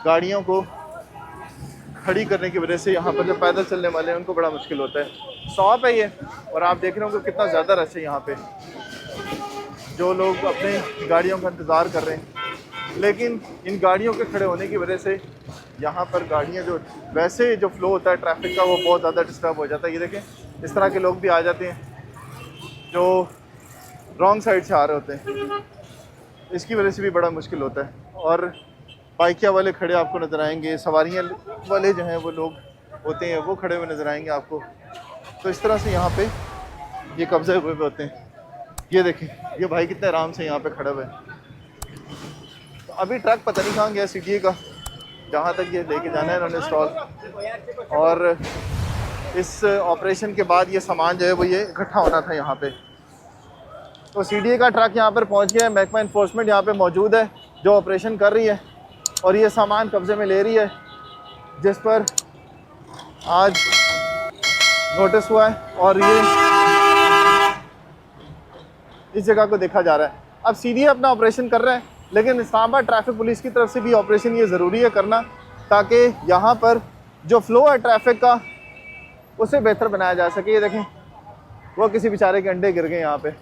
गाड़ियों को खड़ी करने की वजह से यहाँ पर जो पैदल चलने वाले हैं उनको बड़ा मुश्किल होता है। शॉप है ये, और आप देख रहे हो कि कितना ज़्यादा रश है यहाँ पे, जो लोग अपने गाड़ियों का इंतज़ार कर रहे हैं। लेकिन इन गाड़ियों के खड़े होने की वजह से यहाँ पर गाड़ियाँ जो वैसे जो फ्लो होता है ट्रैफिक का वो बहुत ज़्यादा डिस्टर्ब हो जाता है। ये देखें, इस तरह के लोग भी आ जाते हैं जो रॉन्ग साइड से आ रहे होते हैं, इसकी वजह से भी बड़ा मुश्किल होता है। और बाइकिया वाले खड़े आपको नज़र आएंगे, सवारियाँ वाले जो हैं वो लोग होते हैं वो खड़े हुए नज़र आएंगे आपको। तो इस तरह से यहाँ पे ये कब्जे हुए होते हैं। ये देखें, ये भाई कितने आराम से यहाँ पे खड़े हुए हैं। तो अभी ट्रक पता नहीं कहाँ गया सीडीए का, जहाँ तक ये लेके जाना है इन्होंने स्टॉल। और इस ऑपरेशन के बाद ये सामान जो है वो ये इकट्ठा होना था यहाँ पे। तो सीडीए का ट्रक यहाँ पर पहुँच गया है, महकमा इन्फोर्समेंट यहाँ पे मौजूद है जो ऑपरेशन कर रही है और ये सामान कब्जे में ले रही है, जिस पर आज नोटिस हुआ है और ये इस जगह को देखा जा रहा है। अब सीडीए अपना ऑपरेशन कर रहा है, लेकिन इस्लामाबाद ट्रैफिक पुलिस की तरफ से भी ऑपरेशन ये ज़रूरी है करना, ताकि यहाँ पर जो फ़्लो है ट्रैफिक का उसे बेहतर बनाया जा सके। ये देखें, वो किसी बेचारे के अंडे गिर गए यहाँ पे।